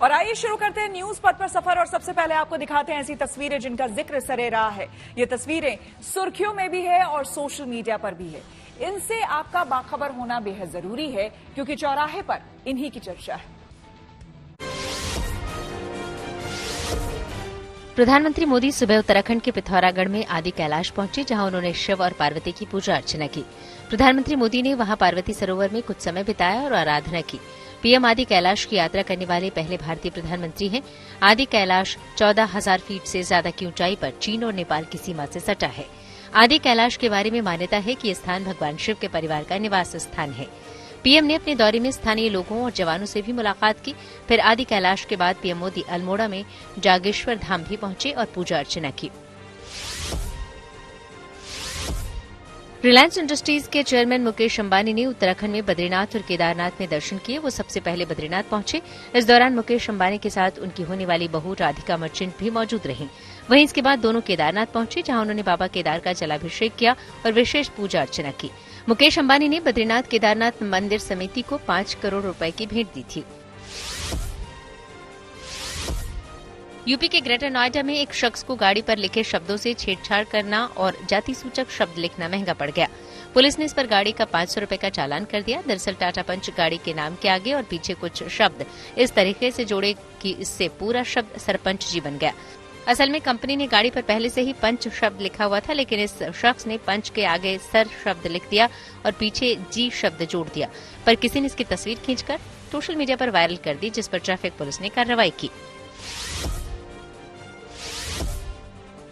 और आइए शुरू करते हैं न्यूज पथ पर सफर और सबसे पहले आपको दिखाते हैं ऐसी तस्वीरें जिनका जिक्र सरे रहा है। ये तस्वीरें सुर्खियों में भी है और सोशल मीडिया पर भी है। इनसे आपका बाखबर होना बेहद जरूरी है क्योंकि चौराहे पर इन्हीं की चर्चा है। प्रधानमंत्री मोदी सुबह उत्तराखंड के पिथौरागढ़ में आदि कैलाश पहुंचे, जहां उन्होंने शिव और पार्वती की पूजा अर्चना की। प्रधानमंत्री मोदी ने वहां पार्वती सरोवर में कुछ समय बिताया और आराधना की। पीएम आदि कैलाश की यात्रा करने वाले पहले भारतीय प्रधानमंत्री हैं। आदि कैलाश 14,000 फीट से ज्यादा की ऊंचाई पर चीन और नेपाल की सीमा से सटा है। आदि कैलाश के बारे में मान्यता है कि यह स्थान भगवान शिव के परिवार का निवास स्थान है। पीएम ने अपने दौरे में स्थानीय लोगों और जवानों से भी मुलाकात की। फिर आदि कैलाश के बाद पीएम मोदी अल्मोड़ा में जागेश्वर धाम भी पहुंचे और पूजा अर्चना की। रिलायंस इंडस्ट्रीज के चेयरमैन मुकेश अंबानी ने उत्तराखंड में बद्रीनाथ और केदारनाथ में दर्शन किए। वो सबसे पहले बद्रीनाथ पहुंचे। इस दौरान मुकेश अंबानी के साथ उनकी होने वाली बहू राधिका मर्चेंट भी मौजूद रहीं। वहीं इसके बाद दोनों केदारनाथ पहुंचे, जहां उन्होंने बाबा केदार का जलाभिषेक किया और विशेष पूजा अर्चना की। मुकेश अंबानी ने बद्रीनाथ केदारनाथ मंदिर समिति को 5 करोड़ रुपए की भेंट दी थी। यूपी के ग्रेटर नोएडा में एक शख्स को गाड़ी पर लिखे शब्दों से छेड़छाड़ करना और जाति सूचक शब्द लिखना महंगा पड़ गया। पुलिस ने इस पर गाड़ी का 500 रुपए का चालान कर दिया। दरअसल टाटा पंच गाड़ी के नाम के आगे और पीछे कुछ शब्द इस तरीके से जोड़े कि इससे पूरा शब्द सरपंच जी बन गया। असल में कंपनी ने गाड़ी पर पहले से ही पंच शब्द लिखा हुआ था, लेकिन इस शख्स ने पंच के आगे सर शब्द लिख दिया और पीछे जी शब्द जोड़ दिया। पर किसी ने इसकी तस्वीर खींचकर सोशल मीडिया पर वायरल कर दी, जिस पर ट्रैफिक पुलिस ने कार्रवाई की।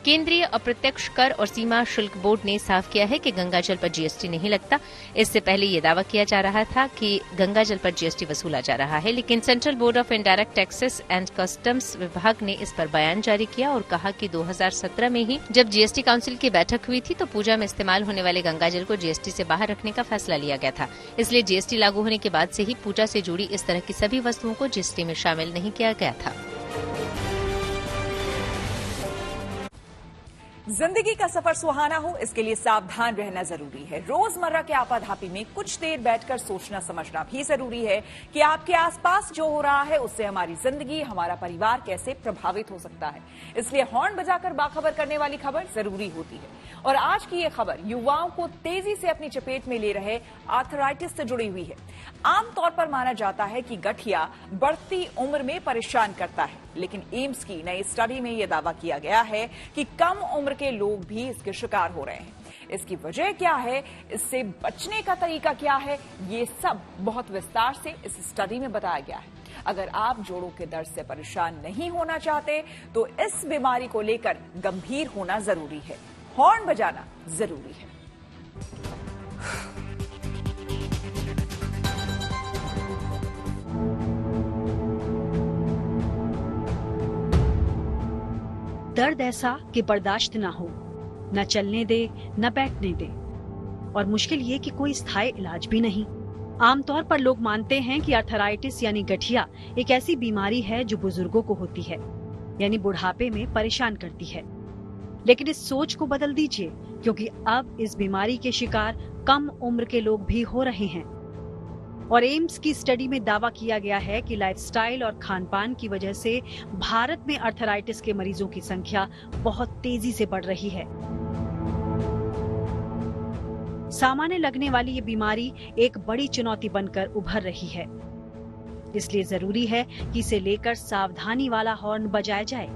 केंद्रीय अप्रत्यक्ष कर और सीमा शुल्क बोर्ड ने साफ किया है कि गंगाजल पर जीएसटी नहीं लगता। इससे पहले ये दावा किया जा रहा था कि गंगाजल पर जीएसटी वसूला जा रहा है, लेकिन central board of indirect taxes and customs विभाग ने इस पर बयान जारी किया और कहा कि 2017 में ही जब जीएसटी काउंसिल की बैठक हुई थी तो पूजा में इस्तेमाल होने वाले गंगाजल को जीएसटी से बाहर रखने का फैसला लिया गया था। इसलिए जीएसटी लागू होने के बाद से ही पूजा से जुड़ी इस तरह की सभी वस्तुओं को जीएसटी में शामिल नहीं किया गया था। जिंदगी का सफर सुहाना हो, इसके लिए सावधान रहना जरूरी है। रोजमर्रा के आपाधापी में कुछ देर बैठकर सोचना समझना भी जरूरी है कि आपके आसपास जो हो रहा है उससे हमारी जिंदगी, हमारा परिवार कैसे प्रभावित हो सकता है। इसलिए हॉर्न बजाकर बाखबर करने वाली खबर जरूरी होती है। और आज की ये खबर युवाओं को तेजी से अपनी चपेट में ले रहे आर्थराइटिस से जुड़ी हुई है। आमतौर पर माना जाता है कि गठिया बढ़ती उम्र में परेशान करता है, लेकिन एम्स की नई स्टडी में यह दावा किया गया है कि कम उम्र के लोग भी इसके शिकार हो रहे हैं। इसकी वजह क्या है, इससे बचने का तरीका क्या है, ये सब बहुत विस्तार से इस स्टडी में बताया गया है। अगर आप जोड़ों के दर्द से परेशान नहीं होना चाहते तो इस बीमारी को लेकर गंभीर होना जरूरी है। हॉर्न बजाना जरूरी है। दर्द ऐसा कि बर्दाश्त ना हो, न चलने दे न बैठने दे, और मुश्किल ये कि कोई स्थायी इलाज भी नहीं। आमतौर पर लोग मानते हैं कि आर्थराइटिस यानी गठिया एक ऐसी बीमारी है जो बुजुर्गों को होती है, यानी बुढ़ापे में परेशान करती है। लेकिन इस सोच को बदल दीजिए, क्योंकि अब इस बीमारी के शिकार कम उम्र के लोग भी हो रहे हैं। और एम्स की स्टडी में दावा किया गया है कि लाइफस्टाइल और खानपान की वजह से भारत में आर्थराइटिस के मरीजों की संख्या बहुत तेजी से बढ़ रही है। सामान्य लगने वाली ये बीमारी एक बड़ी चुनौती बनकर उभर रही है। इसलिए जरूरी है कि इसे लेकर सावधानी वाला हॉर्न बजाया जाए।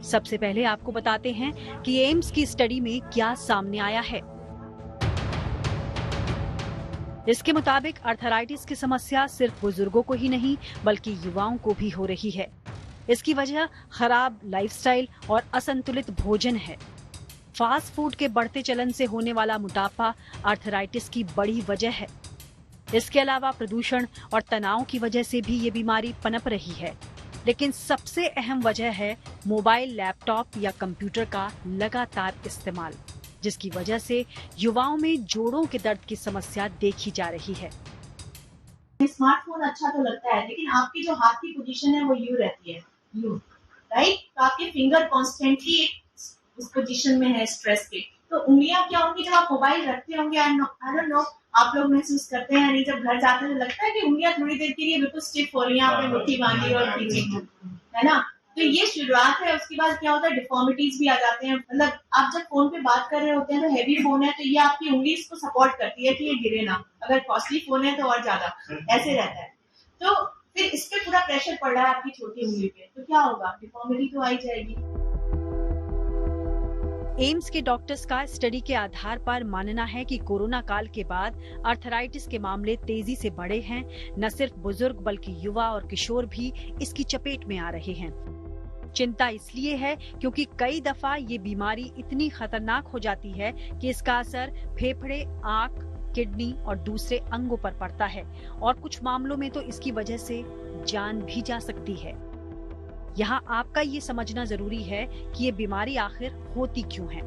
सबसे पहले आपको बताते हैं कि एम्स की स्टडी में क्या सामने आया है। इसके मुताबिक आर्थराइटिस की समस्या सिर्फ बुजुर्गों को ही नहीं बल्कि युवाओं को भी हो रही है। इसकी वजह खराब लाइफस्टाइल और असंतुलित भोजन है। फास्ट फूड के बढ़ते चलन से होने वाला मोटापा आर्थराइटिस की बड़ी वजह है। इसके अलावा प्रदूषण और तनाव की वजह से भी ये बीमारी पनप रही है। लेकिन सबसे अहम वजह है मोबाइल, लैपटॉप या कंप्यूटर का लगातार इस्तेमाल, जिसकी वजह से युवाओं में जोड़ों के दर्द की समस्या देखी जा रही है। स्मार्टफोन अच्छा तो लगता है, लेकिन आपकी जो हाथ की पोजीशन है वो यूं रहती है, यूं, राइट? तो आपके फिंगर कॉन्स्टेंटली उस पोजीशन में है स्ट्रेस के, तो उंगलियां क्या होंगी जब आप मोबाइल रखते होंगे, आई डोंट नो आप लोग महसूस करते हैं नहीं, जब घर जाते हैं तो लगता है कि उंगलियां थोड़ी देर के लिए बिल्कुल स्टिफ हो रही हैं, आपने मुट्ठी बांधी और खींची है ना। तो ये शुरुआत है। उसके बाद क्या होता है, डिफॉर्मिटीज भी आ जाते हैं। मतलब आप जब फोन पे बात कर रहे होते हैं तो हैवी फोन है तो ये आपकी उंगली को सपोर्ट करती है कि ये गिरे ना, अगर कॉस्टली फोन है तो और ज्यादा ऐसे रहता है। तो फिर इस पे पूरा प्रेशर पड़ रहा है आपकी छोटी उंगली पे, तो क्या होगा, डिफॉर्मिटी तो आई जाएगी। एम्स के डॉक्टर्स का स्टडी के आधार पर मानना है कि कोरोना काल के बाद आर्थराइटिस के मामले तेजी से बढ़े हैं। न सिर्फ बुजुर्ग बल्कि युवा और किशोर भी इसकी चपेट में आ रहे हैं। चिंता इसलिए है क्योंकि कई दफा ये बीमारी इतनी खतरनाक हो जाती है कि इसका असर फेफड़े, आंख, किडनी और दूसरे अंगों पर पड़ता है और कुछ मामलों में तो इसकी वजह से जान भी जा सकती है। यहाँ आपका ये समझना जरूरी है कि ये बीमारी आखिर होती क्यों है।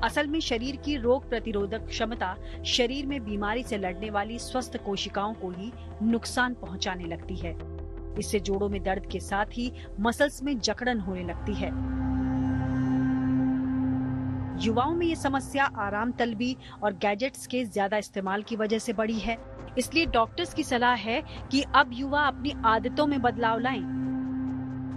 असल में शरीर की रोग प्रतिरोधक क्षमता शरीर में बीमारी से लड़ने वाली स्वस्थ कोशिकाओं को ही नुकसान पहुंचाने लगती है। इससे जोड़ों में दर्द के साथ ही मसल्स में जकड़न होने लगती है। युवाओं में ये समस्या आराम तलबी और गैजेट्स के ज्यादा इस्तेमाल की वजह से बढ़ी है। इसलिए डॉक्टर्स की सलाह है कि अब युवा अपनी आदतों में बदलाव लाएं।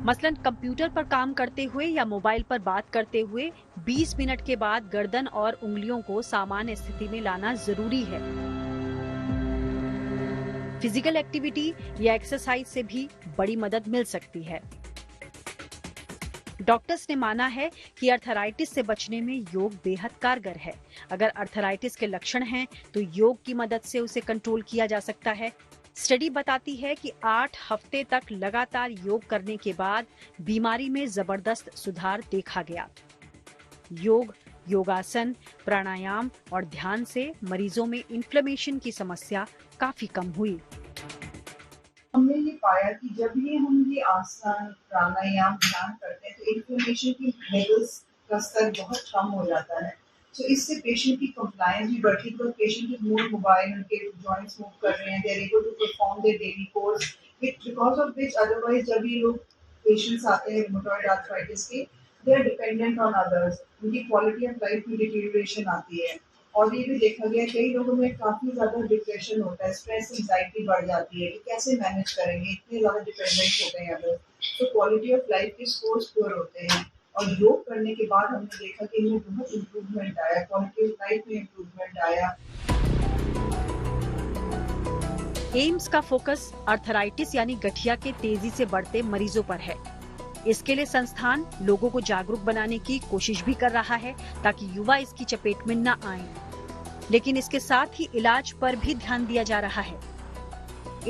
मसलन कंप्यूटर पर काम करते हुए या मोबाइल पर बात करते हुए 20 मिनट के बाद गर्दन और उंगलियों को सामान्य स्थिति में लाना जरूरी है। फिजिकल एक्टिविटी या एक्सरसाइज से भी बड़ी मदद मिल सकती है। डॉक्टर्स ने माना है कि अर्थराइटिस से बचने में योग बेहद कारगर है। अगर अर्थराइटिस के लक्षण हैं तो योग की मदद से उसे कंट्रोल किया जा सकता है। स्टडी बताती है कि 8 हफ्ते तक लगातार योग करने के बाद बीमारी में जबरदस्त सुधार देखा गया। योग, योगासन, प्राणायाम और ध्यान से मरीजों में इन्फ्लेमेशन की समस्या काफी कम हुई। हमने ये पाया कि जब भी हम ये आसन, प्राणायाम, ध्यान करते हैं तो इन्फ्लेमेशन की लेवल्स का स्तर बहुत कम हो जाता है। तो इससे पेशेंट की कंप्लायंस भी बढ़ती है, because patient is more mobile, उनके जॉइंट्स मूव कर रहे हैं, they are able to perform their daily course, because of which otherwise जब ये लोग पेशेंट्स आते हैं रूमेटॉइड आर्थराइटिस के, they are dependent on others, उनकी क्वालिटी ऑफ लाइफ में डिटेरियोरेशन आती है। और ये भी देखा गया कई लोगों में काफी ज्यादा डिप्रेशन होता है, स्ट्रेस, एंजाइटी बढ़ जाती है कि कैसे मैनेज करेंगे, इतने ज्यादा डिपेंडेंट हो गए हैं अगर, तो क्वालिटी ऑफ लाइफ के स्कोर्स पुअर होते हैं। और योग करने के बाद हमने देखा कि इनमें बहुत इम्प्रूवमेंट आया, क्वालिटी ऑफ लाइफ में इम्प्रूवमेंट आया। एम्स का फोकस अर्थराइटिस यानी गठिया के तेजी से बढ़ते मरीजों पर है। इसके लिए संस्थान लोगों को जागरूक बनाने की कोशिश भी कर रहा है ताकि युवा इसकी चपेट में न आएं। लेकिन इसके साथ ही इलाज पर भी ध्यान दिया जा रहा है।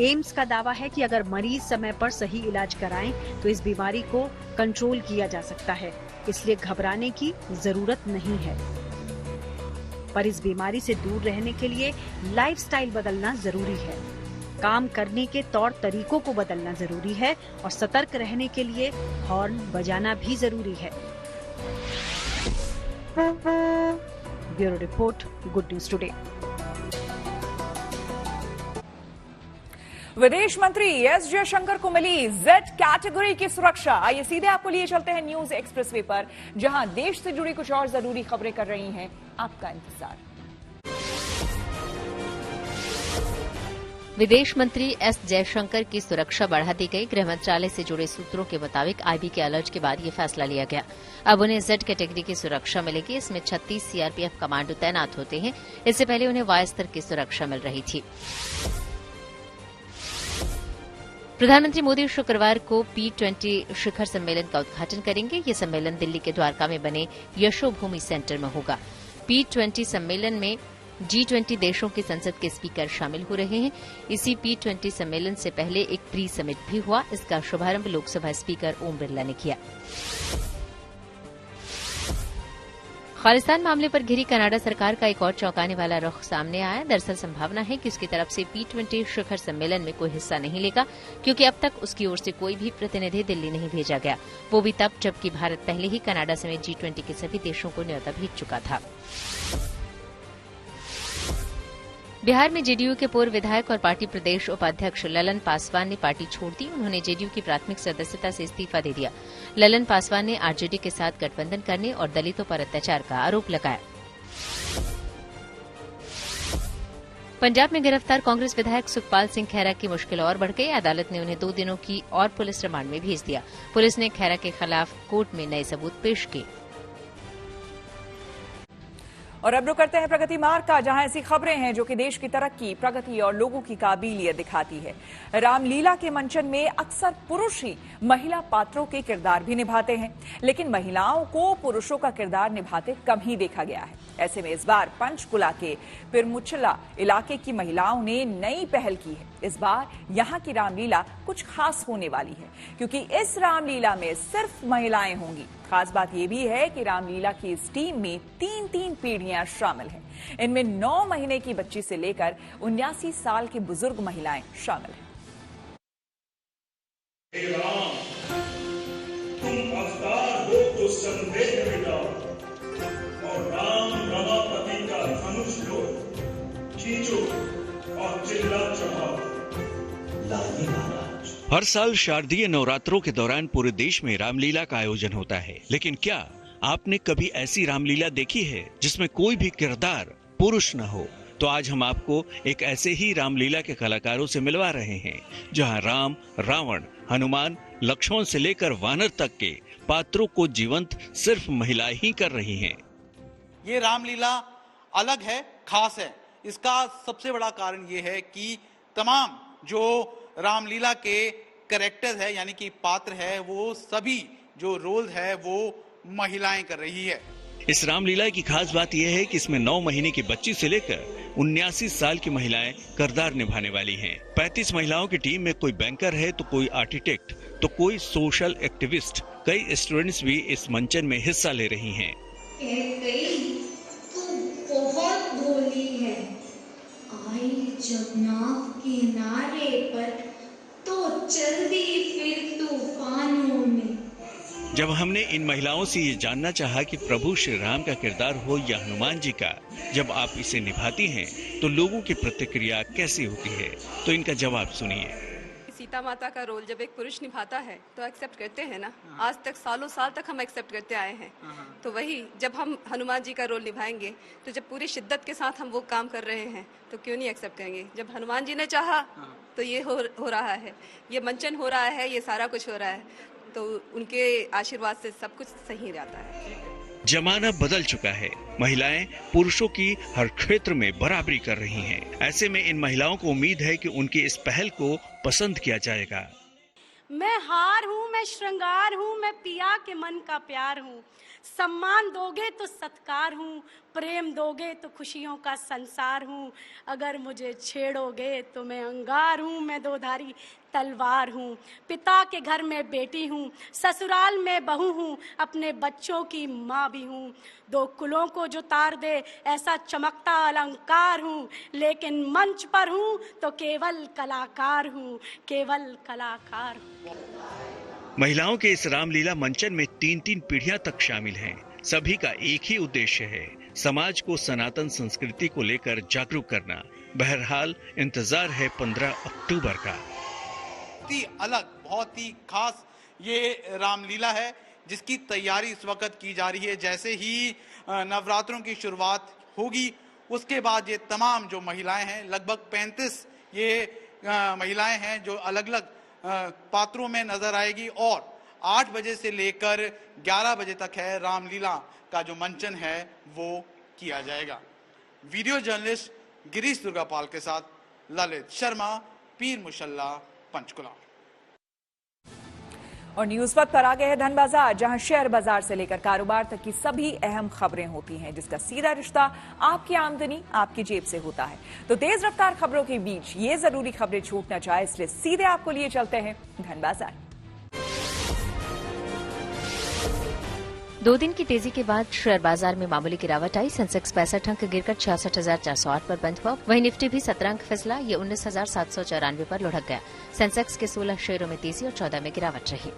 एम्स का दावा है कि अगर मरीज समय पर सही इलाज कराएं तो इस बीमारी को कंट्रोल किया जा सकता है, इसलिए घबराने की जरूरत नहीं है। पर इस बीमारी से दूर रहने के लिए लाइफस्टाइल बदलना जरूरी है, काम करने के तौर तरीकों को बदलना जरूरी है और सतर्क रहने के लिए हॉर्न बजाना भी जरूरी है। Bureau report, good news today. विदेश मंत्री एस जयशंकर को मिली जेड कैटेगरी की सुरक्षा। आइए सीधे आपको लिए चलते हैं न्यूज एक्सप्रेसवे पर, जहां देश से जुड़ी कुछ और जरूरी खबरें कर रही हैं आपका इंतजार। विदेश मंत्री एस जयशंकर की सुरक्षा बढ़ा दी गई। गृह मंत्रालय से जुड़े सूत्रों के मुताबिक आईबी के अलर्ट के बाद ये फैसला लिया गया। अब उन्हें जेड कैटेगरी की सुरक्षा मिलेगी। इसमें 36 सीआरपीएफ कमांडो तैनात होते हैं। इससे पहले उन्हें वाई स्तर की सुरक्षा मिल रही थी। प्रधानमंत्री मोदी शुक्रवार को P20 शिखर सम्मेलन का उद्घाटन करेंगे। ये सम्मेलन दिल्ली के द्वारका में बने यशोभूमि सेंटर में होगा। P20 सम्मेलन में G20 देशों की संसद के स्पीकर शामिल हो रहे हैं। इसी P20 सम्मेलन से पहले एक प्री समिट भी हुआ। इसका शुभारंभ लोकसभा स्पीकर ओम बिरला ने किया। खालिस्तान मामले पर घिरी कनाडा सरकार का एक और चौंकाने वाला रुख सामने आया। दरअसल संभावना है कि उसकी तरफ से P20 शिखर सम्मेलन में कोई हिस्सा नहीं लेगा, क्योंकि अब तक उसकी ओर से कोई भी प्रतिनिधि दिल्ली नहीं भेजा गया। वो भी तब जबकि भारत पहले ही कनाडा समेत G20 के सभी देशों को न्योता भेज चुका था। बिहार में जेडीयू के पूर्व विधायक और पार्टी प्रदेश उपाध्यक्ष ललन पासवान ने पार्टी छोड़ दी। उन्होंने जेडीयू की प्राथमिक सदस्यता से इस्तीफा दे दिया। ललन पासवान ने आरजेडी के साथ गठबंधन करने और दलितों पर अत्याचार का आरोप लगाया। पंजाब में गिरफ्तार कांग्रेस विधायक सुखपाल सिंह खैरा की मुश्किल और बढ़ गई। अदालत ने उन्हें 2 दिनों की और पुलिस रिमांड में भेज दिया। पुलिस ने खैरा के खिलाफ कोर्ट में नए सबूत पेश किए। और अब रुक करते हैं प्रगति मार्ग का, जहां ऐसी खबरें हैं जो कि देश की तरक्की, प्रगति और लोगों की काबिलियत दिखाती है। रामलीला के मंचन में अक्सर पुरुष ही महिला पात्रों के किरदार भी निभाते हैं, लेकिन महिलाओं को पुरुषों का किरदार निभाते कम ही देखा गया है। ऐसे में इस बार पंचकुला के पिरमुचला इलाके की महिलाओं ने नई पहल की है। इस बार यहां की रामलीला कुछ खास होने वाली है, क्योंकि इस रामलीला में सिर्फ महिलाएं होंगी। खास बात यह भी है कि रामलीला की इस टीम में 3 पीढ़ियां शामिल हैं। इनमें 9 महीने की बच्ची से लेकर 79 साल की बुजुर्ग महिलाएं शामिल हैं। तुम अवतार हो तो संदेह मिटा, और राम रमापति का धनुष लो, खींचो और चिल्ला चढ़ाओ, लाइए महाराज। हर साल शारदीय नवरात्रों के दौरान पूरे देश में रामलीला का आयोजन होता है, लेकिन क्या आपने कभी ऐसी रामलीला देखी है जिसमें कोई भी किरदार पुरुष न हो? तो आज हम आपको एक ऐसे ही रामलीला के कलाकारों से मिलवा रहे हैं, जहां राम, रावण, हनुमान, लक्ष्मण से लेकर वानर तक के पात्रों को जीवंत सिर्फ महिलाएं ही कर रही हैं। ये रामलीला अलग है, खास है। इसका सबसे बड़ा कारण ये है कि तमाम जो रामलीला के कैरेक्टर है, यानी कि पात्र है, वो सभी जो रोल है वो महिलाएं कर रही है। इस रामलीला की खास बात यह है कि इसमें 9 महीने की बच्ची से लेकर 79 साल की महिलाएं किरदार निभाने वाली हैं। 35 महिलाओं की टीम में कोई बैंकर है, तो कोई आर्किटेक्ट, तो कोई सोशल एक्टिविस्ट। कई स्टूडेंट्स भी इस मंचन में हिस्सा ले रही हैं। तू बहुत भोली है, आई जब नाव किनारे पर तो चल दी फिर तूफानों में। जब हमने इन महिलाओं से ये जानना चाहा कि प्रभु श्री राम का किरदार हो या हनुमान जी का, जब आप इसे निभाती हैं तो लोगों की प्रतिक्रिया कैसी होती है, तो इनका जवाब सुनिए। सीता माता का रोल जब एक पुरुष निभाता है तो एक्सेप्ट करते हैं ना। आज तक सालों साल तक हम एक्सेप्ट करते आए हैं। तो वही जब हम हनुमान जी का रोल निभाएंगे, तो जब पूरी शिद्दत के साथ हम वो काम कर रहे हैं तो क्यों नहीं एक्सेप्ट करेंगे। जब हनुमान जी ने चाहा तो ये हो रहा है, ये मंचन हो रहा है, ये सारा कुछ हो रहा है, तो उनके आशीर्वाद से सब कुछ सही रहता है। जमाना बदल चुका है, महिलाएं पुरुषों की हर क्षेत्र में बराबरी कर रही हैं। ऐसे में इन महिलाओं को उम्मीद है कि उनकी इस पहल को पसंद किया जाएगा। मैं हार हूँ, मैं श्रृंगार हूँ, मैं पिया के मन का प्यार हूँ। सम्मान दोगे तो सत्कार हूँ, प्रेम दोगे तो खुशियों का संसार हूँ। अगर मुझे छेड़ोगे तो मैं अंगार हूँ, मैं दोधारी तलवार हूँ। पिता के घर में बेटी हूँ, ससुराल में बहू हूँ, अपने बच्चों की माँ भी हूँ। 2 कुलों को जो तार दे ऐसा चमकता अलंकार हूँ, लेकिन मंच पर हूँ तो केवल कलाकार हूँ, केवल कलाकार हूँ। महिलाओं के इस रामलीला मंचन में 3 पीढ़ियां तक शामिल हैं। सभी का एक ही उद्देश्य है, समाज को सनातन संस्कृति को लेकर जागरूक करना। बहरहाल इंतजार है 15 अक्टूबर का। बहुत ही अलग, बहुत ही खास ये रामलीला है, जिसकी तैयारी इस वक्त की जा रही है। जैसे ही नवरात्रों की शुरुआत होगी, उसके बाद ये तमाम जो महिलाएं हैं, लगभग 35 ये महिलाएं हैं जो अलग अलग पात्रों में नजर आएगी। और 8 बजे से लेकर 11 बजे तक है रामलीला का जो मंचन है वो किया जाएगा। वीडियो जर्नलिस्ट गिरीश दुर्गापाल के साथ ललित शर्मा, पीर मुशल्ला, पंचकुला। और न्यूज वक्त पर आ गए हैं धन बाजार, जहां शेयर बाजार से लेकर कारोबार तक की सभी अहम खबरें होती हैं, जिसका सीधा रिश्ता आपकी आमदनी, आपकी जेब से होता है। तो तेज रफ्तार खबरों के बीच ये जरूरी खबरें छूट न जाए, इसलिए सीधे आपको लिए चलते हैं धन बाजार। 2 दिन की तेजी के बाद शेयर बाजार में मामूली गिरावट आई। सेंसेक्स 65 अंक गिरकर 66,408 पर बंद हुआ। वहीं निफ्टी भी 17 अंक फिसला, ये 19,794 पर लुढ़क गया। सेंसेक्स के 16 शेयरों में तेजी और 14 में गिरावट रही।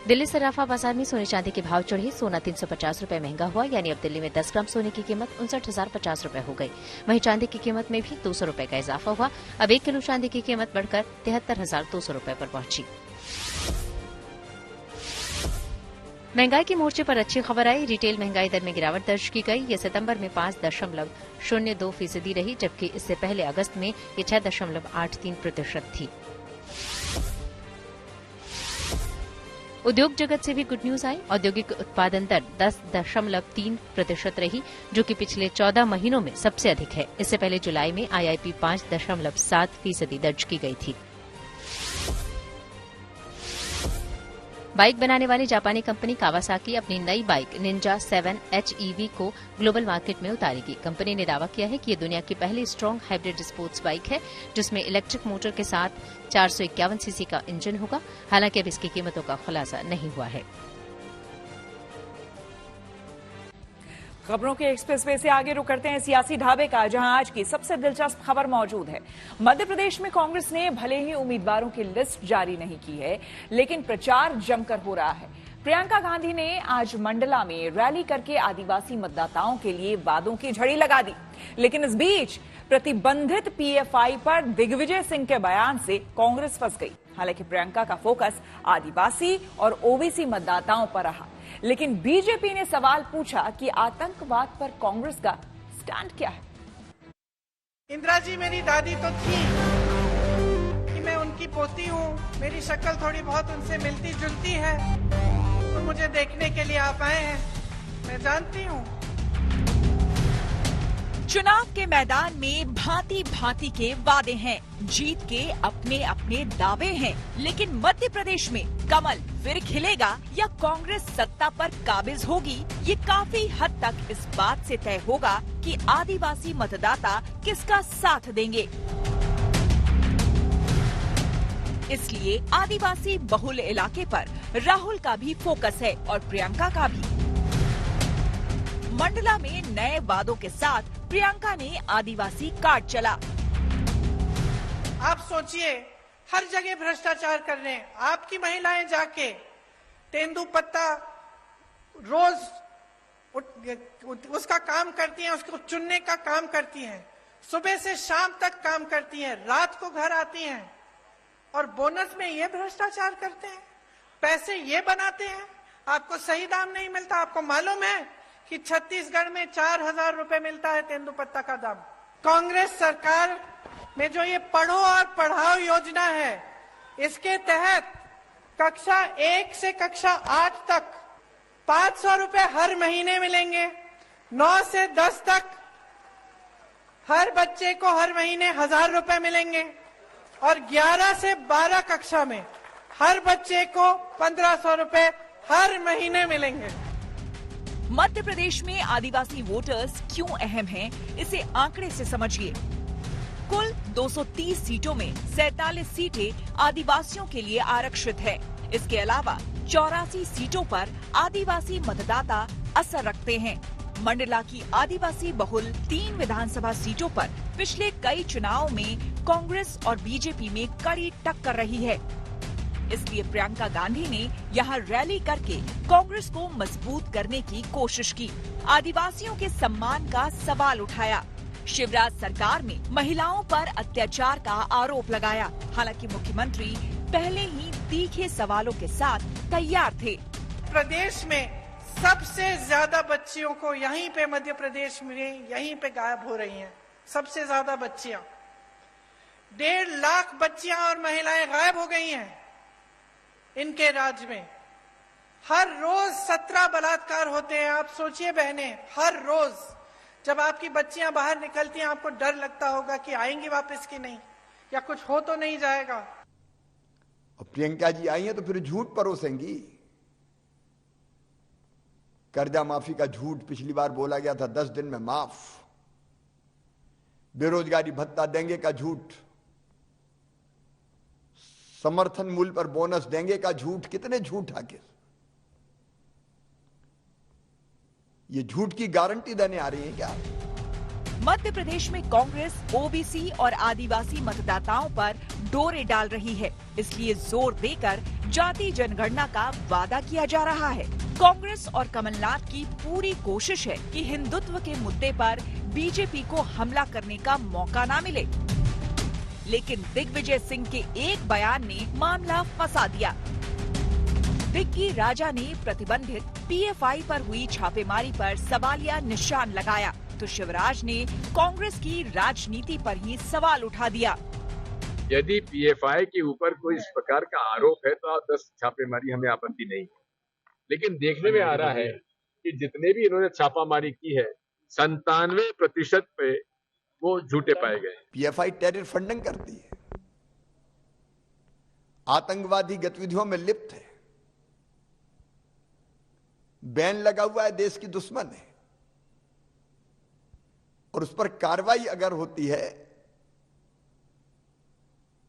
दिल्ली सराफा बाजार में सोने चांदी के भाव चढ़े। सोना 350 रुपए महंगा हुआ, यानी अब दिल्ली में 10 ग्राम सोने की कीमत 59,050 रुपए हो गई। वहीं चांदी की कीमत में भी 200 रुपए का इजाफा हुआ। अब 1 किलो चांदी की कीमत बढ़कर 73,200 रुपए पर पहुंची। महंगाई के मोर्चे पर अच्छी खबर आई। रिटेल महंगाई दर में गिरावट दर्ज की गई। ये सितंबर में 5.02% रही, जबकि इससे पहले अगस्त में ये 6.83% थी। उद्योग जगत से भी गुड न्यूज आई। औद्योगिक उत्पादन दर 10.3% रही, जो कि पिछले 14 महीनों में सबसे अधिक है। इससे पहले जुलाई में आईआईपी 5.7% दर्ज की गई थी। बाइक बनाने वाली जापानी कंपनी कावासाकी अपनी नई बाइक निंजा 7 HEV को ग्लोबल मार्केट में उतारेगी। कंपनी ने दावा किया है कि ये दुनिया की पहली स्ट्रॉन्ग हाइब्रिड स्पोर्ट्स बाइक है, जिसमें इलेक्ट्रिक मोटर के साथ 451 सीसी का इंजन होगा। हालांकि अब इसकी कीमतों का खुलासा नहीं हुआ है। खबरों के एक्सप्रेस वे से आगे रुक करते हैं सियासी ढाबे का, जहां आज की सबसे दिलचस्प खबर मौजूद है। मध्य प्रदेश में कांग्रेस ने भले ही उम्मीदवारों की लिस्ट जारी नहीं की है, लेकिन प्रचार जमकर हो रहा है। प्रियंका गांधी ने आज मंडला में रैली करके आदिवासी मतदाताओं के लिए वादों की झड़ी लगा दी। लेकिन इस बीच प्रतिबंधित PFI पर दिग्विजय सिंह के बयान से कांग्रेस फंस गई। हालांकि प्रियंका का फोकस आदिवासी और OBC मतदाताओं पर रहा, लेकिन बीजेपी ने सवाल पूछा कि आतंकवाद पर कांग्रेस का स्टैंड क्या है। इंदिरा जी मेरी दादी तो थी कि मैं उनकी पोती हूँ, मेरी शक्ल थोड़ी बहुत उनसे मिलती जुलती है, तो मुझे देखने के लिए आप आए हैं, मैं जानती हूँ। चुनाव के मैदान में भांति भांति के वादे हैं, जीत के अपने अपने दावे हैं, लेकिन मध्य प्रदेश में कमल फिर खिलेगा या कांग्रेस सत्ता पर काबिज होगी, ये काफी हद तक इस बात से तय होगा कि आदिवासी मतदाता किसका साथ देंगे। इसलिए आदिवासी बहुल इलाके पर राहुल का भी फोकस है और प्रियंका का भी। मंडला में नए वादों के साथ प्रियंका ने आदिवासी कार्ड चला। आप सोचिए, हर जगह भ्रष्टाचार कर रहे हैं। आपकी महिलाएं जाके तेंदुपत्ता रोज उसका काम करती हैं, उसको चुनने का काम करती हैं, सुबह से शाम तक काम करती हैं, रात को घर आती हैं और बोनस में ये भ्रष्टाचार करते हैं, पैसे ये बनाते हैं। आपको सही दाम नहीं मिलता। आपको मालूम है कि छत्तीसगढ़ में 4,000 रुपए मिलता है तेंदुपत्ता का दाम। कांग्रेस सरकार में जो ये पढ़ो और पढ़ाओ योजना है, इसके तहत कक्षा 1 से कक्षा 8 तक 500 रुपए हर महीने मिलेंगे। 9 से 10 तक हर बच्चे को हर महीने 1,000 रुपए मिलेंगे और 11 से 12 कक्षा में हर बच्चे को 1,500 रुपए हर महीने मिलेंगे। मध्य प्रदेश में आदिवासी वोटर्स क्यों अहम हैं, इसे आंकड़े से समझिए। कुल 230 सीटों में 47 सीटें आदिवासियों के लिए आरक्षित है। इसके अलावा 84 सीटों पर आदिवासी मतदाता असर रखते हैं। मंडला की आदिवासी बहुल 3 विधानसभा सीटों पर पिछले कई चुनाव में कांग्रेस और बीजेपी में कड़ी टक्कर रही है। इसलिए प्रियंका गांधी ने यहां रैली करके कांग्रेस को मजबूत करने की कोशिश की। आदिवासियों के सम्मान का सवाल उठाया। शिवराज सरकार में महिलाओं पर अत्याचार का आरोप लगाया। हालांकि मुख्यमंत्री पहले ही तीखे सवालों के साथ तैयार थे। प्रदेश में सबसे ज्यादा बच्चियों को यहीं पे मध्य प्रदेश में यहीं पे गायब हो रही हैं। सबसे ज्यादा बच्चियां, 1.5 लाख बच्चियां और महिलाएं गायब हो गई हैं इनके राज्य में। हर रोज 17 बलात्कार होते हैं। आप सोचिए बहनें, हर रोज जब आपकी बच्चियां बाहर निकलती हैं, आपको डर लगता होगा कि आएंगी वापस कि नहीं, या कुछ हो तो नहीं जाएगा। और प्रियंका जी आई हैं तो फिर झूठ परोसेंगी। कर्जा माफी का झूठ पिछली बार बोला गया था 10 दिन में माफ। बेरोजगारी भत्ता देंगे का झूठ, समर्थन मूल्य पर बोनस देंगे का झूठ। कितने झूठ आखिर? ये झूठ की गारंटी देने आ रही है क्या? मध्य प्रदेश में कांग्रेस ओबीसी और आदिवासी मतदाताओं पर डोरे डाल रही है, इसलिए जोर देकर जाति जनगणना का वादा किया जा रहा है। कांग्रेस और कमलनाथ की पूरी कोशिश है कि हिंदुत्व के मुद्दे पर बीजेपी को हमला करने का मौका न मिले, लेकिन दिग्विजय सिंह के एक बयान ने मामला फंसा दिया। दिग्गी राजा ने प्रतिबंधित पीएफआई पर हुई छापेमारी पर सवालिया निशान लगाया, तो शिवराज ने कांग्रेस की राजनीति पर ही सवाल उठा दिया। यदि पीएफआई के ऊपर कोई इस प्रकार का आरोप है तो 10 छापेमारी हमें आपत्ति नहीं है, लेकिन देखने में आ रहा है कि जितने भी इन्होंने छापामारी की है 97% पे वो झूठे पाए गए। पीएफआई टेरर फंडिंग करती है, आतंकवादी गतिविधियों में लिप्त है, बैन लगा हुआ है, देश की दुश्मन है, और उस पर कार्रवाई अगर होती है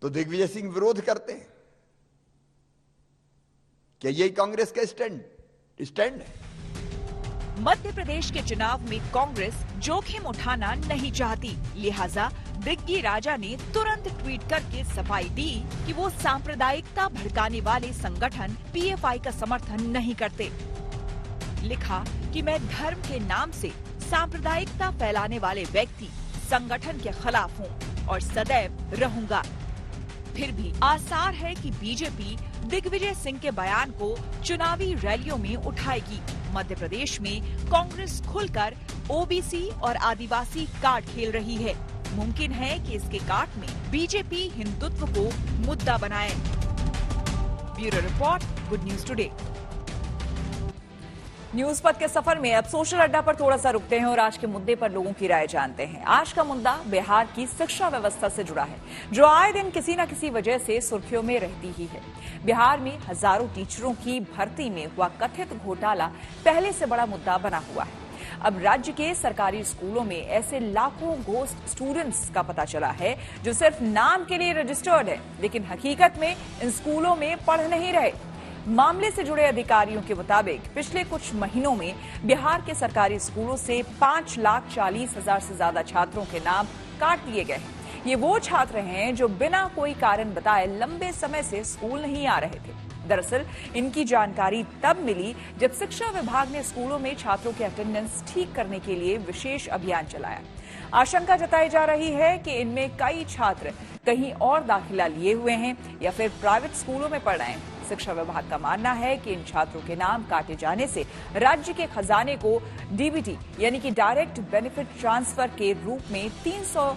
तो दिग्विजय सिंह विरोध करते हैं। क्या यही कांग्रेस का स्टैंड है? मध्य प्रदेश के चुनाव में कांग्रेस जोखिम उठाना नहीं चाहती, लिहाजा दिग्गी राजा ने तुरंत ट्वीट करके सफाई दी कि वो सांप्रदायिकता भड़काने वाले संगठन पीएफआई का समर्थन नहीं करते। लिखा कि मैं धर्म के नाम से सांप्रदायिकता फैलाने वाले व्यक्ति संगठन के खिलाफ हूँ और सदैव रहूंगा। फिर भी आसार है कि बीजेपी दिग्विजय सिंह के बयान को चुनावी रैलियों में उठाएगी। मध्य प्रदेश में कांग्रेस खुलकर ओबीसी और आदिवासी कार्ड खेल रही है। मुमकिन है कि इसके कार्ड में बीजेपी हिंदुत्व को मुद्दा बनाए। Bureau report, good news today. News पथ के सफर में अब सोशल अड्डा पर थोड़ा सा रुकते हैं और आज के मुद्दे पर लोगों की राय जानते हैं। आज का मुद्दा बिहार की शिक्षा व्यवस्था से जुड़ा है, जो आए दिन किसी न किसी वजह से सुर्खियों में रहती ही है। बिहार में हजारों टीचरों की भर्ती में हुआ कथित घोटाला पहले से बड़ा मुद्दा बना हुआ है। अब राज्य के सरकारी स्कूलों में ऐसे लाखों घोस्ट स्टूडेंट्स का पता चला है जो सिर्फ नाम के लिए रजिस्टर्ड है, लेकिन हकीकत में इन स्कूलों में पढ़ नहीं रहे। मामले से जुड़े अधिकारियों के मुताबिक पिछले कुछ महीनों में बिहार के सरकारी स्कूलों से 5,40,000 से ज्यादा छात्रों के नाम काट दिए गए हैं। ये वो छात्र हैं जो बिना कोई कारण बताए लंबे समय से स्कूल नहीं आ रहे थे। दरअसल इनकी जानकारी तब मिली जब शिक्षा विभाग ने स्कूलों में छात्रों के अटेंडेंस ठीक करने के लिए विशेष अभियान चलाया। आशंका जताई जा रही है कि इनमें कई छात्र कहीं और दाखिला लिए हुए हैं या फिर प्राइवेट स्कूलों में पढ़ रहे हैं। शिक्षा विभाग का मानना है कि इन छात्रों के नाम काटे जाने से राज्य के खजाने को डीबीटी यानी कि डायरेक्ट बेनिफिट ट्रांसफर के रूप में 300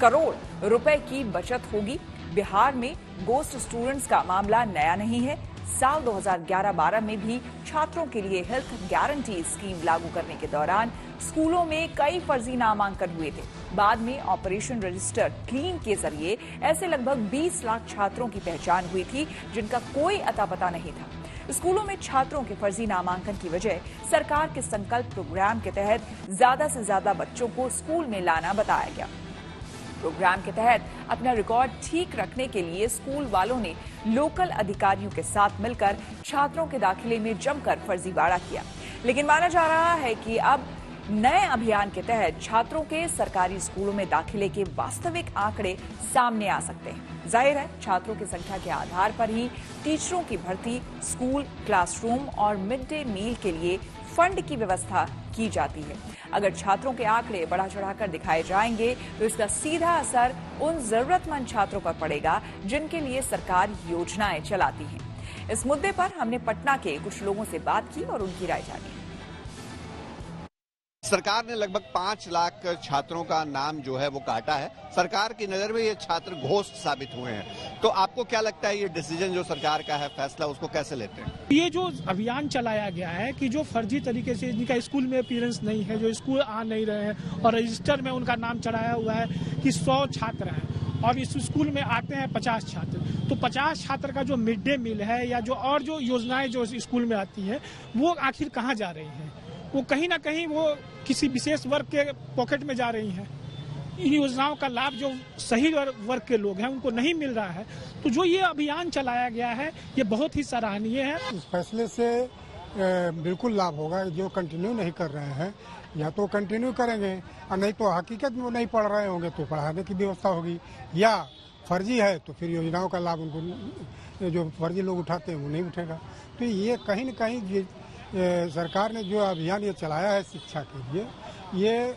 करोड़ रुपए की बचत होगी। बिहार में गोस्ट स्टूडेंट्स का मामला नया नहीं है। साल 2011-12 में भी छात्रों के लिए हेल्थ गारंटी स्कीम लागू करने के दौरान स्कूलों में कई फर्जी नामांकन हुए थे। बाद में ऑपरेशन रजिस्टर क्लीन के जरिए ऐसे लगभग 20 लाख छात्रों की पहचान हुई थी जिनका कोई अता पता नहीं था। स्कूलों में छात्रों के फर्जी नामांकन की वजह सरकार के संकल्प प्रोग्राम के तहत ज्यादा से ज्यादा बच्चों को स्कूल में लाना बताया गया। प्रोग्राम के तहत अपना रिकॉर्ड ठीक रखने के लिए स्कूल वालों ने लोकल अधिकारियों के साथ मिलकर छात्रों के दाखिले में जमकर फर्जीवाड़ा किया। लेकिन माना जा रहा है कि अब नए अभियान के तहत छात्रों के सरकारी स्कूलों में दाखिले के वास्तविक आंकड़े सामने आ सकते हैं। जाहिर है छात्रों की संख्या के आधार पर ही टीचरों की भर्ती, स्कूल, क्लासरूम और मिड डे मील के लिए फंड की व्यवस्था की जाती है। अगर छात्रों के आंकड़े बढ़ा चढ़ाकर दिखाए जाएंगे तो इसका सीधा असर उन जरूरतमंद छात्रों पर पड़ेगा जिनके लिए सरकार योजनाएं चलाती है। इस मुद्दे पर हमने पटना के कुछ लोगों से बात की और उनकी राय जानी। सरकार ने लगभग 5 लाख छात्रों का नाम जो है वो काटा है। सरकार की नजर में ये छात्र घोस्ट साबित हुए हैं। तो आपको क्या लगता है ये डिसीजन जो सरकार का है, फैसला, उसको कैसे लेते हैं? ये जो अभियान चलाया गया है कि जो फर्जी तरीके से जिनका स्कूल में अपीयरेंस नहीं है, जो स्कूल आ नहीं रहे हैं और रजिस्टर में उनका नाम चढ़ाया हुआ है कि 100 छात्र हैं और इस स्कूल में आते हैं 50 छात्र, तो 50 छात्र का जो मिड डे मील है या जो और जो योजनाएं जो स्कूल में आती है वो आखिर कहाँ जा रही हैं? वो कहीं ना कहीं वो किसी विशेष वर्ग के पॉकेट में जा रही हैं। इन योजनाओं का लाभ जो सही वर्ग के लोग हैं उनको नहीं मिल रहा है। तो जो ये अभियान चलाया गया है ये बहुत ही सराहनीय है। इस फैसले से बिल्कुल लाभ होगा। जो कंटिन्यू नहीं कर रहे हैं या तो कंटिन्यू करेंगे और नहीं तो हकीकत में वो नहीं पढ़ रहे होंगे तो पढ़ाने की व्यवस्था होगी, या फर्जी है तो फिर योजनाओं का लाभ उनको जो फर्जी लोग उठाते हैं वो नहीं उठेगा। तो ये कहीं न कहीं सरकार ने जो अभियान ये चलाया है शिक्षा के लिए, ये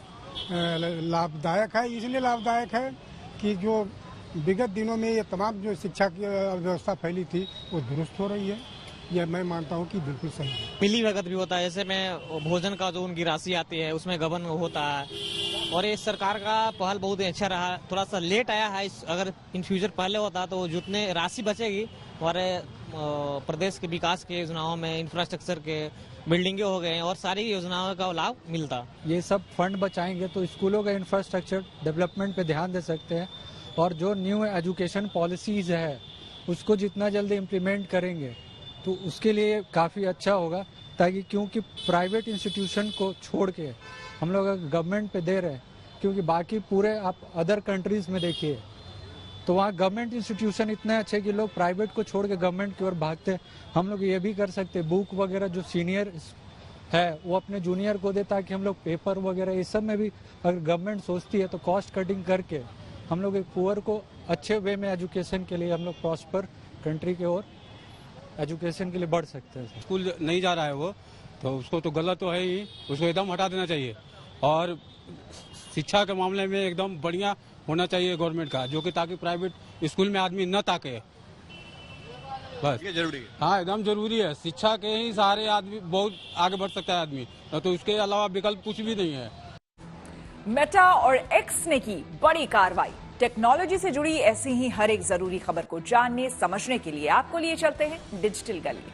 लाभदायक है। इसलिए लाभदायक है कि जो विगत दिनों में ये तमाम जो शिक्षा की व्यवस्था फैली थी वो दुरुस्त हो रही है। यह मैं मानता हूँ कि बिल्कुल सही है। मिली भगत भी होता है, जैसे में भोजन का जो उनकी राशि आती है उसमें गबन होता है, और ये सरकार का पहल बहुत ही अच्छा रहा। थोड़ा सा लेट आया है, अगर इन फ्यूचर पहले होता तो जितने राशि बचेगी हमारे प्रदेश के विकास के योजनाओं में, इंफ्रास्ट्रक्चर के बिल्डिंगें हो गए और सारी योजनाओं का लाभ मिलता। ये सब फंड बचाएंगे तो स्कूलों का इंफ्रास्ट्रक्चर डेवलपमेंट पे ध्यान दे सकते हैं, और जो न्यू एजुकेशन पॉलिसीज है उसको जितना जल्दी इम्प्लीमेंट करेंगे तो उसके लिए काफ़ी अच्छा होगा। ताकि क्योंकि प्राइवेट इंस्टीट्यूशन को छोड़ के हम लोग गवर्नमेंट पे दे रहे हैं, क्योंकि बाकी पूरे आप अदर कंट्रीज में देखिए तो वहाँ गवर्नमेंट इंस्टीट्यूशन इतने अच्छे कि लोग प्राइवेट को छोड़ के गवर्नमेंट की ओर भागते हैं। हम लोग ये भी कर सकते हैं, बुक वगैरह जो सीनियर है वो अपने जूनियर को दे, ताकि हम लोग पेपर वगैरह इस सब में भी अगर गवर्नमेंट सोचती है तो कॉस्ट कटिंग करके हम लोग एक पुअर को अच्छे वे में एजुकेशन के लिए हम लोग प्रॉस्पर कंट्री के ओर एजुकेशन के लिए बढ़ सकते हैं। स्कूल नहीं जा रहा है वो तो उसको तो गलत तो है ही, उसको एकदम हटा देना चाहिए, और शिक्षा के मामले में एकदम बढ़िया होना चाहिए गवर्नमेंट का, जो कि ताकि प्राइवेट स्कूल में आदमी न ताके। बस ये जरूरी है। हाँ, एकदम जरूरी है। शिक्षा के ही सहारे आदमी बहुत आगे बढ़ सकता है आदमी, तो उसके अलावा विकल्प कुछ भी नहीं है। मेटा और एक्स ने की बड़ी कार्रवाई। टेक्नोलॉजी से जुड़ी ऐसी ही हर एक जरूरी खबर को जानने समझने के लिए आपको लिए चलते हैं डिजिटल गली।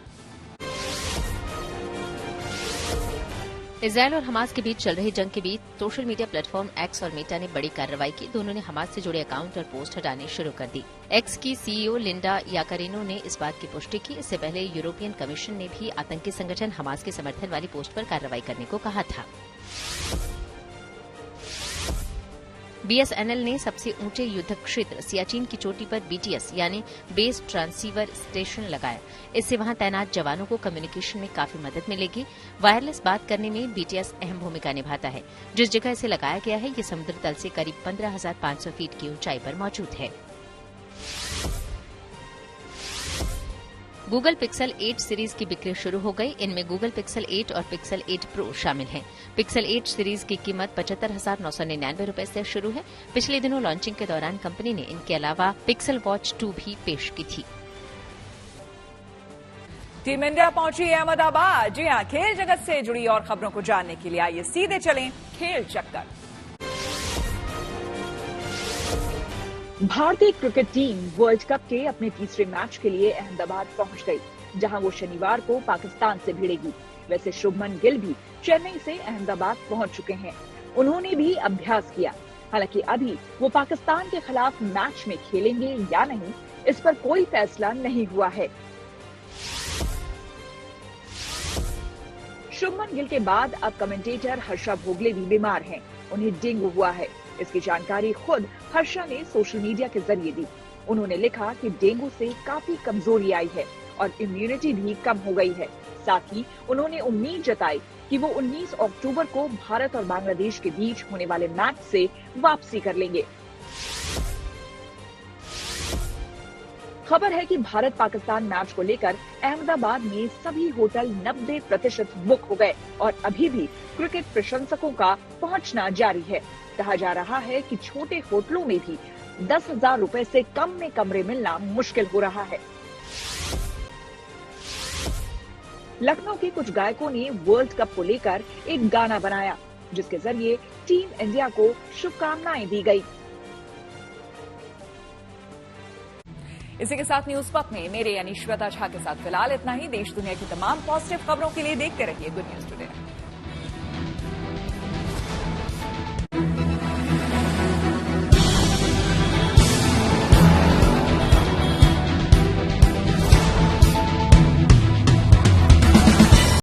इजरायल और हमास के बीच चल रही जंग के बीच सोशल मीडिया प्लेटफॉर्म एक्स और मेटा ने बड़ी कार्रवाई की। दोनों ने हमास से जुड़े अकाउंट और पोस्ट हटाने शुरू कर दी। एक्स की सीईओ लिंडा याकारिनो ने इस बात की पुष्टि की। इससे पहले यूरोपियन कमीशन ने भी आतंकी संगठन हमास के समर्थन वाली पोस्ट पर कार्रवाई करने को कहा था। बीएसएनएल ने सबसे ऊंचे युद्ध क्षेत्र सियाचिन की चोटी पर बीटीएस यानी बेस ट्रांसीवर स्टेशन लगाया। इससे वहां तैनात जवानों को कम्युनिकेशन में काफी मदद मिलेगी। वायरलेस बात करने में बीटीएस अहम भूमिका निभाता है। जिस जगह इसे लगाया गया है ये समुद्र तल से करीब 15,500 फीट की ऊंचाई पर मौजूद है। गूगल पिक्सल 8 सीरीज की बिक्री शुरू हो गई। इनमें गूगल पिक्सल 8 और पिक्सल 8 प्रो शामिल हैं। पिक्सल 8 सीरीज की कीमत 75,999 रुपए से शुरू है। पिछले दिनों लॉन्चिंग के दौरान कंपनी ने इनके अलावा पिक्सल वॉच 2 भी पेश की थी। टीम इंडिया पहुंची अहमदाबाद। जी हां, खेल जगत से जुड़ी और खबरों को जानने के लिए आइए सीधे चलें खेल चक्कर। भारतीय क्रिकेट टीम वर्ल्ड कप के अपने तीसरे मैच के लिए अहमदाबाद पहुंच गई, जहां वो शनिवार को पाकिस्तान से भिड़ेगी। वैसे शुभमन गिल भी चेन्नई से अहमदाबाद पहुंच चुके हैं। उन्होंने भी अभ्यास किया। हालांकि अभी वो पाकिस्तान के खिलाफ मैच में खेलेंगे या नहीं, इस पर कोई फैसला नहीं हुआ है। शुभमन गिल के बाद अब कमेंटेटर हर्षा भोगले भी बीमार हैं। उन्हें डेंगू हुआ है। इसकी जानकारी खुद हर्षा ने सोशल मीडिया के जरिए दी। उन्होंने लिखा कि डेंगू से काफी कमजोरी आई है और इम्यूनिटी भी कम हो गई है। साथ ही उन्होंने उम्मीद जताई कि वो 19 अक्टूबर को भारत और बांग्लादेश के बीच होने वाले मैच से वापसी कर लेंगे। खबर है कि भारत पाकिस्तान मैच को लेकर अहमदाबाद में सभी होटल 90% बुक हो गए और अभी भी क्रिकेट प्रशंसकों का पहुंचना जारी है। कहा जा रहा है कि छोटे होटलों में भी 10,000 रुपए से कम में कमरे मिलना मुश्किल हो रहा है। लखनऊ के कुछ गायकों ने वर्ल्ड कप को लेकर एक गाना बनाया, जिसके जरिए टीम इंडिया को शुभकामनाएं दी गई। इसी के साथ न्यूज पथ में मेरे यानी श्वेता झा के साथ फिलहाल इतना ही। देश दुनिया की तमाम पॉजिटिव खबरों के लिए देखते रहिए गुड न्यूज टुडे।